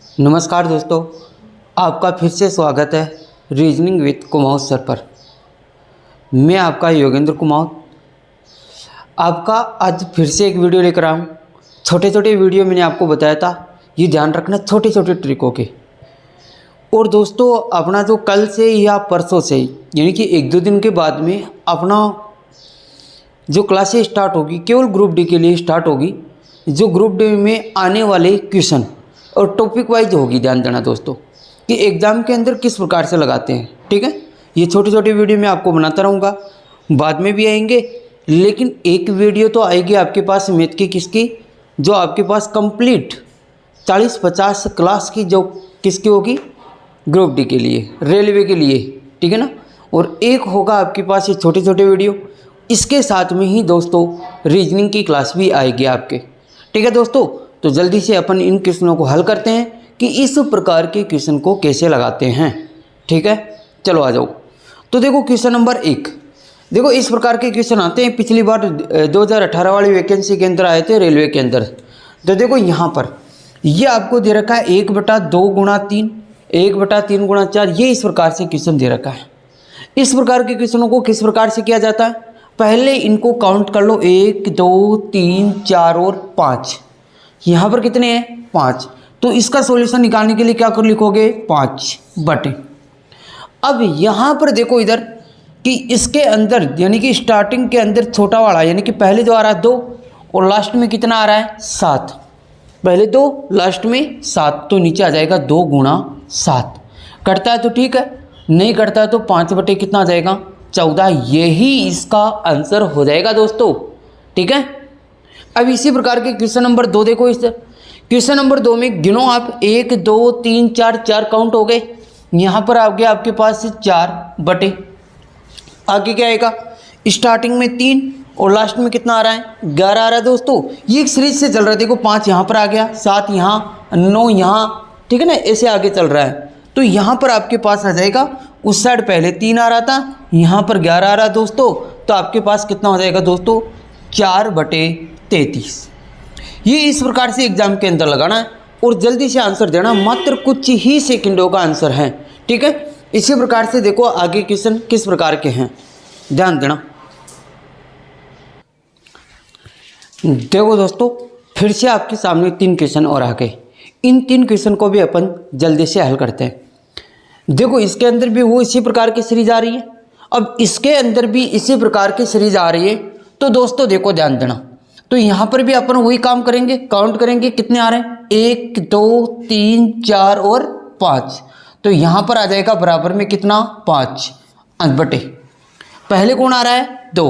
नमस्कार दोस्तों, आपका फिर से स्वागत है रीजनिंग विद कुमाऊं सर पर। मैं आपका योगेंद्र कुमाऊं आपका आज फिर से एक वीडियो लेकर आया हूँ। छोटे छोटे वीडियो मैंने आपको बताया था, ये ध्यान रखना छोटे छोटे ट्रिकों के। और दोस्तों अपना जो कल से या परसों से यानी कि एक दो दिन के बाद में अपना जो क्लासेस स्टार्ट होगी केवल ग्रुप डी के लिए स्टार्ट होगी। जो ग्रुप डी में आने वाले क्वेश्चन और टॉपिक वाइज होगी। ध्यान देना दोस्तों कि एग्ज़ाम के अंदर किस प्रकार से लगाते हैं, ठीक है। ये छोटे छोटे वीडियो मैं आपको बनाता रहूँगा, बाद में भी आएंगे, लेकिन एक वीडियो तो आएगी आपके पास मैथ की किसकी, जो आपके पास कंप्लीट 40-50 क्लास की जो किसकी होगी, ग्रुप डी के लिए, रेलवे के लिए, ठीक है ना। और एक होगा आपके पास ये छोटे छोटे वीडियो, इसके साथ में ही दोस्तों रीजनिंग की क्लास भी आएगी आपके, ठीक है दोस्तों। तो जल्दी से अपन इन क्वेश्चनों को हल करते हैं कि इस प्रकार के क्वेश्चन को कैसे लगाते हैं, ठीक है। चलो आ जाओ। तो देखो क्वेश्चन नंबर 1, देखो इस प्रकार के क्वेश्चन आते हैं। पिछली बार 2018 वाली वैकेंसी के अंदर आए थे रेलवे के अंदर। तो देखो यहाँ पर ये आपको दे रखा है 1/2 गुणा 3, 1/3 गुणा 4, ये इस प्रकार से क्वेश्चन दे रखा है। इस प्रकार के क्वेश्चनों को किस प्रकार से किया जाता है, पहले इनको काउंट कर लो, 1 2 3 4 और 5। यहाँ पर कितने हैं, 5। तो इसका सॉल्यूशन निकालने के लिए क्या कर लिखोगे, 5 बटे। अब यहाँ पर देखो इधर कि इसके अंदर यानी कि स्टार्टिंग के अंदर छोटा वाला यानी कि पहले जो आ रहा है 2 और लास्ट में कितना आ रहा है 7। पहले 2 लास्ट में 7, तो नीचे आ जाएगा 2 गुणा 7। कटता है तो ठीक है, नहीं कटता है तो 5 बटे कितना आ जाएगा, 14। यही इसका आंसर हो जाएगा दोस्तों, ठीक है। अब इसी प्रकार के क्वेश्चन नंबर 2 देखो। इस क्वेश्चन नंबर 2 में गिनो आप, 1 2 3 4, 4 काउंट हो गए। यहाँ पर आ गया आपके पास 4 बटे, आगे क्या आएगा, स्टार्टिंग में 3 और लास्ट में कितना आ रहा है 11 आ रहा है दोस्तों। ये एक सीरीज से चल रहा है, देखो 5 यहाँ पर आ गया, 7 यहाँ, 9 यहाँ, ठीक है ना, ऐसे आगे चल रहा है। तो यहाँ पर आपके पास आ जाएगा, उस साइड पहले 3 आ रहा था, यहाँ पर 11 आ रहा है दोस्तों। तो आपके पास कितना हो जाएगा दोस्तों, 4/33। ये इस प्रकार से एग्जाम के अंदर लगाना है और जल्दी से आंसर देना, मात्र कुछ ही सेकंडों का आंसर है, ठीक है। इसी प्रकार से देखो आगे क्वेश्चन किस प्रकार के हैं, ध्यान देना। देखो दोस्तों फिर से आपके सामने 3 क्वेश्चन और आ गए। इन 3 क्वेश्चन को भी अपन जल्दी से हल करते हैं। देखो इसके अंदर भी वो इसी प्रकार की सीरीज आ रही है, अब इसके अंदर भी इसी प्रकार की सीरीज आ रही है। तो दोस्तों देखो ध्यान देना, तो यहाँ पर भी अपन वही काम करेंगे, काउंट करेंगे कितने आ रहे हैं, 1 2 3 4 और 5। तो यहाँ पर आ जाएगा बराबर में कितना, 5 बटे, पहले कौन आ रहा है 2,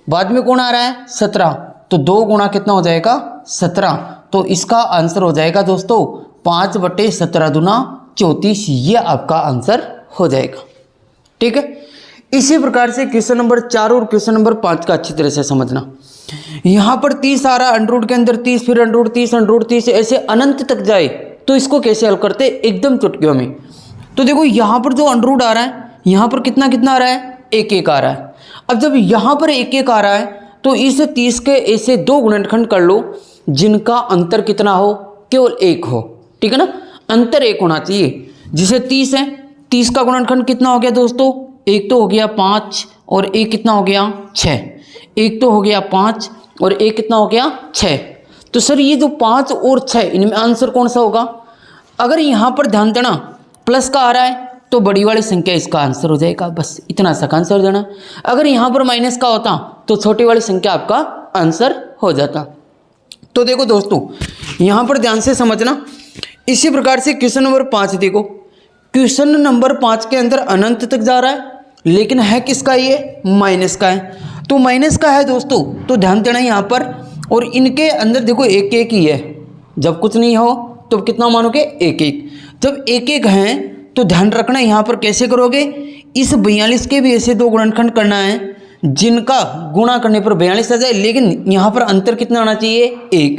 बाद में कौन आ रहा है 17। तो 2 गुणा कितना हो जाएगा 17। तो इसका आंसर हो जाएगा दोस्तों 5/17 दूना 34। ये आपका आंसर हो जाएगा, ठीक है। इसी प्रकार से क्वेश्चन नंबर 4 और क्वेश्चन नंबर 5 का अच्छी तरह से समझना। यहाँ पर 30 आ रहा, अंडरूट के अंदर 30, फिर अंडरूट 30 ऐसे अनंत तक जाए। तो इसको कैसे हल करते, एकदम चुटकियों में। तो देखो यहाँ पर जो अंडरूट आ रहा है, यहाँ पर कितना कितना आ रहा है, 1 आ रहा है। अब जब यहाँ पर 1 आ रहा है तो इस 30 के ऐसे 2 गुणनखंड कर लो जिनका अंतर कितना हो, केवल 1 हो, ठीक है ना। अंतर 1 होना चाहिए। जिसे 30 है, 30 का गुणनखंड कितना हो गया दोस्तों, 1 तो हो गया 5 और 1 कितना हो गया 6। 1 तो हो गया 5 और 1 कितना हो गया 6। तो सर ये जो 5 और 6 इनमें आंसर कौन सा होगा। अगर यहाँ पर ध्यान देना प्लस का आ रहा है तो बड़ी वाली संख्या इसका आंसर हो जाएगा, बस इतना सा का आंसर देना। अगर यहाँ पर माइनस का होता तो छोटी वाली संख्या आपका आंसर हो जाता। तो देखो दोस्तों यहाँ पर ध्यान से समझना। इसी प्रकार से क्वेश्चन नंबर 5 देखो, क्वेश्चन नंबर 5 के अंदर अनंत तक जा रहा है, लेकिन है किसका, ये माइनस का है। तो माइनस का है दोस्तों, तो ध्यान देना यहाँ पर। और इनके अंदर देखो 1 ही है, जब कुछ नहीं हो तो कितना मानोगे 1 जब 1 हैं तो ध्यान रखना यहाँ पर कैसे करोगे, इस 42 के भी ऐसे 2 गुणनखंड करना है जिनका गुणा करने पर 42 आ जाए, लेकिन यहाँ पर अंतर कितना आना चाहिए 1।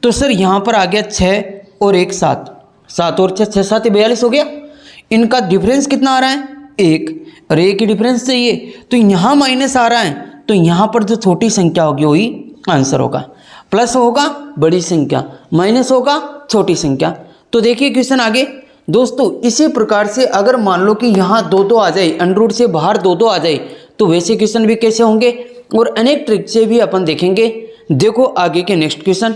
तो सर यहाँ पर आ गया 6 और 1 7, 7 और 6 6 7 42 हो गया। इनका डिफरेंस कितना आ रहा है 1, और 1 की डिफरेंस चाहिए। तो यहाँ माइनस आ रहा है, तो यहाँ पर जो छोटी संख्या होगी वही आंसर होगा। प्लस होगा बड़ी संख्या, माइनस होगा छोटी संख्या। तो देखिए क्वेश्चन आगे दोस्तों, इसी प्रकार से अगर मान लो कि यहाँ 2 आ जाए, अंडर से बाहर 2 आ जाए, तो वैसे क्वेश्चन भी कैसे होंगे और अनेक ट्रिक से भी अपन देखेंगे। देखो आगे के नेक्स्ट क्वेश्चन।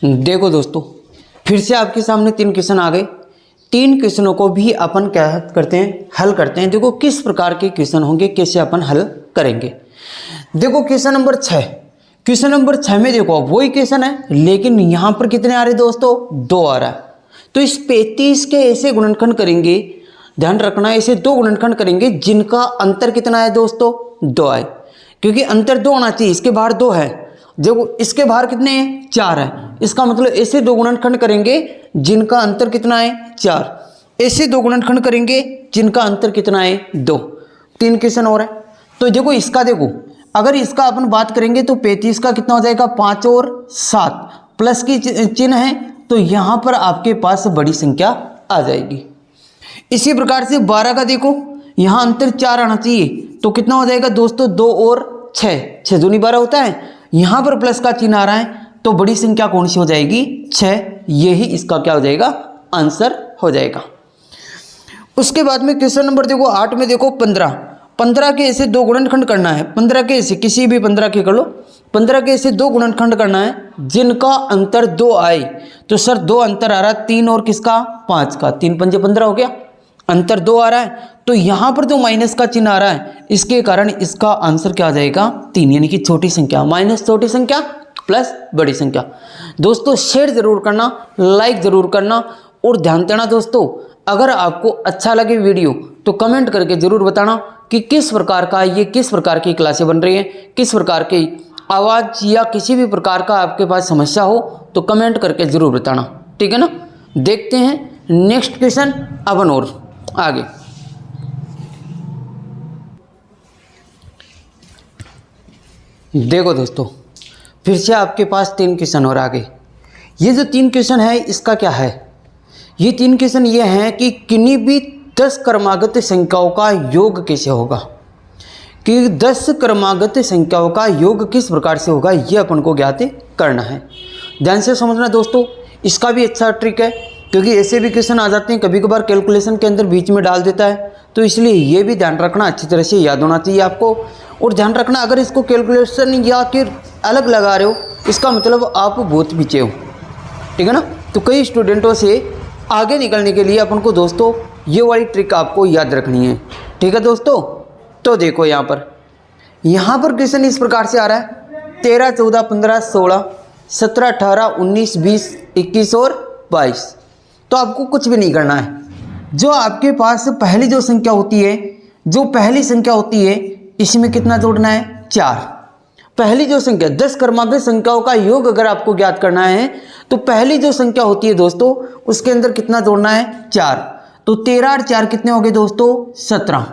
देखो दोस्तों, फिर से आपके सामने 3 क्वेश्चन आ गए। 3 क्वेश्चनों को भी अपन क्या करते हैं, हल करते हैं। देखो किस प्रकार के क्वेश्चन होंगे, कैसे अपन हल करेंगे। देखो क्वेश्चन नंबर 6, क्वेश्चन नंबर 6 में देखो वही क्वेश्चन है, लेकिन यहां पर कितने आ रहे दोस्तों, 2 आ रहा है। तो इस 35 के ऐसे गुणनखंड करेंगे, ध्यान रखना ऐसे 2 गुणनखंड करेंगे जिनका अंतर कितना है दोस्तों, 2 आए, क्योंकि अंतर 2 आना चाहिए, इसके बाहर 2 है। देखो इसके बाहर कितने हैं, 4 है, इसका मतलब ऐसे 2 गुणनखंड करेंगे जिनका अंतर कितना है, 4। ऐसे 2 गुणनखंड करेंगे जिनका अंतर कितना है, 2। 3 क्वेश्चन और है। तो देखो इसका, देखो अगर इसका अपन बात करेंगे तो 35 का कितना हो जाएगा, 5 और 7 प्लस की चिन्ह है, तो यहाँ पर आपके पास बड़ी संख्या आ जाएगी। इसी प्रकार से 12 का देखो, यहाँ अंतर 4 आना चाहिए, तो कितना हो जाएगा दोस्तों, 2 और 6, 6 दूनी 12 होता है। यहाँ पर प्लस का चिन्ह आ रहा है, तो बड़ी संख्या कौन सी हो जाएगी, 6। यही इसका क्या हो जाएगा, आंसर हो जाएगा। उसके बाद में क्वेश्चन नंबर देखो 8 में देखो 15 के ऐसे 2 गुणनखंड करना है। 15 के ऐसे किसी भी 15 के कर लो, 15 के ऐसे 2 गुणनखंड करना है जिनका अंतर 2 आए। तो सर 2 अंतर आ रहा है, 3 और किसका, 5 का, 3 पंजे 15 हो गया, अंतर 2 आ रहा है। तो यहाँ पर जो माइनस का चिन्ह आ रहा है, इसके कारण इसका आंसर क्या आ जाएगा, 3, यानी कि छोटी संख्या माइनस छोटी संख्या प्लस बड़ी संख्या। दोस्तों शेयर जरूर करना, लाइक जरूर करना, और ध्यान देना दोस्तों, अगर आपको अच्छा लगे वीडियो तो कमेंट करके जरूर बताना कि किस प्रकार का ये, किस प्रकार की क्लासें बन रही हैं, किस प्रकार की आवाज़ या किसी भी प्रकार का आपके पास समस्या हो तो कमेंट करके जरूर बताना, ठीक है ना। देखते हैं नेक्स्ट क्वेश्चन अपन और आगे। देखो दोस्तों, फिर से आपके पास 3 क्वेश्चन और आगे। ये जो 3 क्वेश्चन है इसका क्या है, ये 3 क्वेश्चन ये हैं कि किन्हीं भी 10 क्रमागत संख्याओं का योग कैसे होगा, कि 10 क्रमागत संख्याओं का योग किस प्रकार से होगा, ये अपन को ज्ञात करना है। ध्यान से समझना दोस्तों, इसका भी अच्छा ट्रिक है, क्योंकि ऐसे भी क्वेश्चन आ जाते हैं कभी कभार कैलकुलेशन के अंदर बीच में डाल देता है, तो इसलिए ये भी ध्यान रखना, अच्छी तरह से याद होना चाहिए आपको। और ध्यान रखना, अगर इसको कैलकुलेशन या फिर अलग लगा रहे हो, इसका मतलब आप बहुत पीछे हो, ठीक है ना। तो कई स्टूडेंटों से आगे निकलने के लिए अपन को दोस्तों ये वाली ट्रिक आपको याद रखनी है, ठीक है दोस्तों। तो देखो यहाँ पर क्वेश्चन इस प्रकार से आ रहा है, 13, 14, 15, 16, 17, 18, 19, 20, 21 और 22। तो आपको कुछ भी नहीं करना है, जो आपके पास पहली जो संख्या होती है, जो पहली संख्या होती है, इसमें कितना जोड़ना है, 4। पहली जो संख्या 10 क्रमागत संख्याओं का योग अगर आपको ज्ञात करना है, तो पहली जो संख्या होती है दोस्तों उसके अंदर कितना जोड़ना है, 4। तो 13 और 4 कितने हो गए दोस्तों, 17।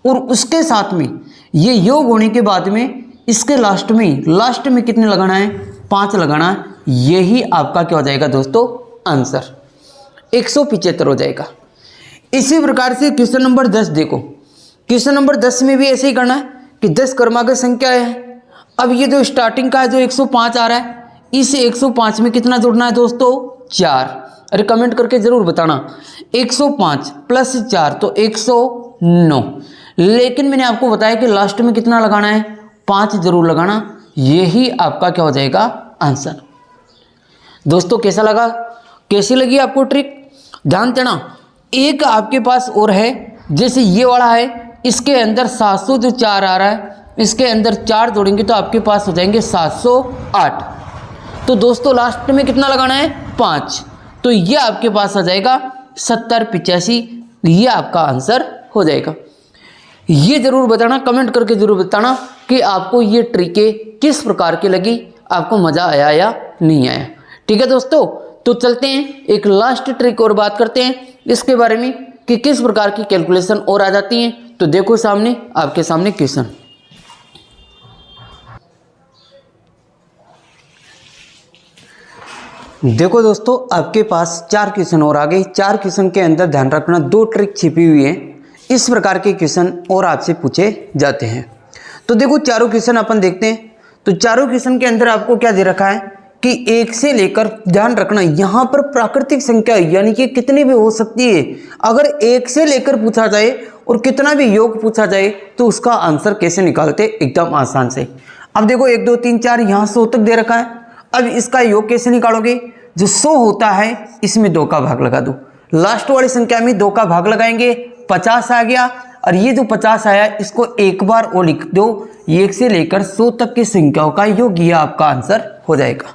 और उसके साथ में ये योग होने के बाद में इसके लास्ट में कितने लगाना है, 5 लगाना है। यही आपका क्या हो जाएगा दोस्तों, आंसर 175 हो जाएगा। इसी प्रकार से क्वेश्चन नंबर 10 देखो, क्वेश्चन नंबर 10 में भी ऐसे ही करना है कि 10 क्रमागत संख्या है। अब ये जो स्टार्टिंग का है जो 105 आ रहा है, इस 105 में कितना जोड़ना है दोस्तों, 4। अरे कमेंट करके जरूर बताना, 105 प्लस 4 तो 109। लेकिन मैंने आपको बताया कि लास्ट में कितना लगाना है, 5 जरूर लगाना। यही आपका क्या हो जाएगा, आंसर। दोस्तों कैसा लगा, कैसी लगी आपको ट्रिक, ध्यान देना। एक आपके पास और है, जैसे ये वाला है, इसके अंदर 700 जो 4 आ रहा है, इसके अंदर 4 जोड़ेंगे तो आपके पास हो जाएंगे 708। तो दोस्तों लास्ट में कितना लगाना है, 5। तो ये आपके पास आ जाएगा 7085। ये आपका आंसर हो जाएगा। ये जरूर बताना, कमेंट करके जरूर बताना कि आपको ये ट्रिकें किस प्रकार की लगी, आपको मज़ा आया या नहीं आया, ठीक है दोस्तों। तो चलते हैं एक लास्ट ट्रिक और बात करते हैं इसके बारे में कि किस प्रकार की कैलकुलेशन और आ जाती हैं। तो देखो सामने, आपके सामने क्वेश्चन। देखो दोस्तों, आपके पास 4 क्वेश्चन और आ गए। 4 क्वेश्चन के अंदर ध्यान रखना 2 ट्रिक छिपी हुई है। इस प्रकार के क्वेश्चन और आपसे पूछे जाते हैं। तो देखो चारों क्वेश्चन अपन देखते हैं। तो चारों क्वेश्चन के अंदर आपको क्या दे रखा है कि 1 से लेकर, ध्यान रखना यहाँ पर प्राकृतिक संख्या यानी कि कितनी भी हो सकती है। अगर 1 से लेकर पूछा जाए और कितना भी योग पूछा जाए तो उसका आंसर कैसे निकालते, एकदम आसान से। अब देखो 1 2 3 4 यहाँ 100 तक दे रखा है। अब इसका योग कैसे निकालोगे, जो 100 होता है इसमें 2 का भाग लगा दो, लास्ट वाली संख्या में 2 का भाग लगाएंगे, 50 आ गया। और ये जो 50 आया इसको एक बार और लिख दो, 1 से लेकर 100 तक की संख्याओं का योग, ये आपका आंसर हो जाएगा।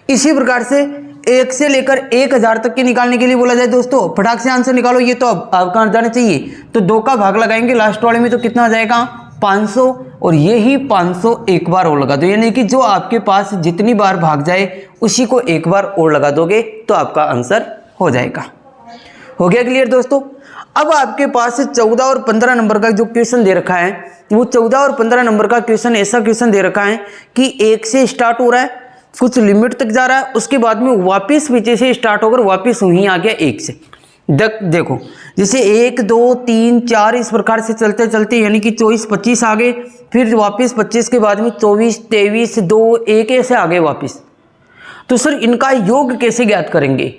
इसी प्रकार से 1 से लेकर 1000 तक के निकालने के लिए बोला जाए दोस्तों, फटाक से आंसर निकालो, ये तो आपका जाना चाहिए। तो 2 का भाग लगाएंगे लास्ट वाले में, तो कितना आ जाएगा 500, और यही 500 एक बार और लगा दो, यानी कि जो आपके पास जितनी बार भाग जाए उसी को एक बार और लगा दोगे तो आपका आंसर हो जाएगा। हो गया क्लियर दोस्तों। अब आपके पास 14 और 15 नंबर का जो क्वेश्चन दे रखा है, वो 14 और 15 नंबर का क्वेश्चन ऐसा क्वेश्चन दे रखा है कि 1 से स्टार्ट हो रहा है, कुछ लिमिट तक जा रहा है, उसके बाद में वापस पीछे से स्टार्ट होकर वापस वहीं आ गया 1 से। देखो जैसे 1 2 3 4 इस प्रकार से चलते चलते यानी कि 24 25 आ गए, फिर वापस 25 के बाद में 24 23 2 1 ऐसे आ गए वापस। तो सर इनका योग कैसे ज्ञात करेंगे,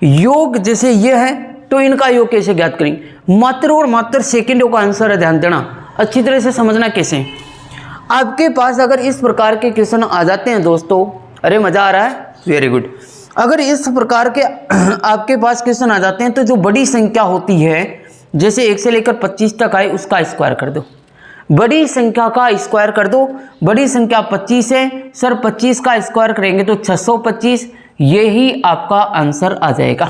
योग जैसे ये है तो इनका योग कैसे ज्ञात करेंगे, मात्र और मात्र सेकंडों का आंसर है, ध्यान देना, अच्छी तरह से समझना कैसे। आपके पास अगर इस प्रकार के क्वेश्चन आ जाते हैं दोस्तों, अरे मजा आ रहा है, वेरी गुड। अगर इस प्रकार के आपके पास क्वेश्चन आ जाते हैं तो जो बड़ी संख्या होती है, जैसे 1 से लेकर 25 तक आए उसका स्क्वायर कर दो, बड़ी संख्या का स्क्वायर कर दो। बड़ी संख्या 25 है, सर 25 का स्क्वायर करेंगे तो 625, यही आपका आंसर आ जाएगा।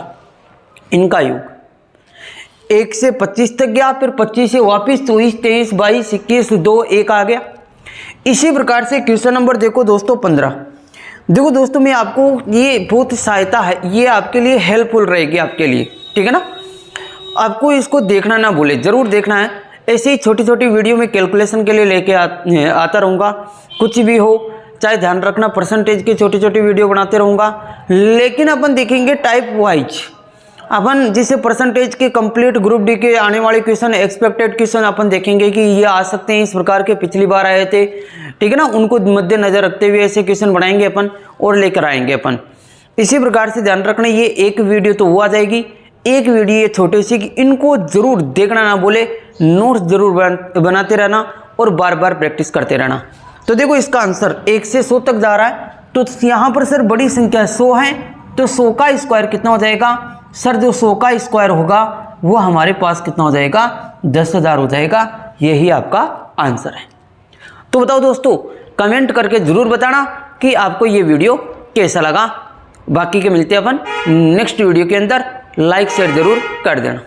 इनका योग 1 से 25 तक गया, फिर 25 से वापस 24 23 22 21 2 1 आ गया। इसी प्रकार से क्वेश्चन नंबर देखो दोस्तों 15। देखो दोस्तों मैं आपको ये बहुत सहायता है, ये आपके लिए हेल्पफुल रहेगी आपके लिए, ठीक है ना। आपको इसको देखना ना भूले, जरूर देखना है। ऐसे ही छोटी छोटी वीडियो में कैलकुलेशन के लिए लेके आता रहूँगा, कुछ भी हो चाहे ध्यान रखना, परसेंटेज की छोटी छोटी वीडियो बनाते रहूँगा। लेकिन अपन देखेंगे टाइप वाइज, अपन जिसे परसेंटेज के कंप्लीट ग्रुप डी के आने वाले क्वेश्चन, एक्सपेक्टेड क्वेश्चन अपन देखेंगे कि ये आ सकते हैं, इस प्रकार के पिछली बार आए थे, ठीक है ना, उनको मद्देनजर रखते हुए ऐसे क्वेश्चन बनाएंगे अपन और लेकर आएंगे अपन। इसी प्रकार से ध्यान रखना, ये एक वीडियो तो वो आ जाएगी, एक वीडियो ये छोटी सी, कि इनको जरूर देखना ना बोले, नोट्स जरूर बनाते रहना और बार बार प्रैक्टिस करते रहना। तो देखो इसका आंसर 1 से 100 तक जा रहा है, तो यहाँ पर सर बड़ी संख्या 100 है, तो 100 का स्क्वायर कितना हो जाएगा, सर जो 100 का स्क्वायर होगा वो हमारे पास कितना हो जाएगा, 10,000 हो जाएगा। यही आपका आंसर है। तो बताओ दोस्तों, कमेंट करके जरूर बताना कि आपको ये वीडियो कैसा लगा। बाकी के मिलते हैं अपन नेक्स्ट वीडियो के अंदर, लाइक शेयर जरूर कर देना।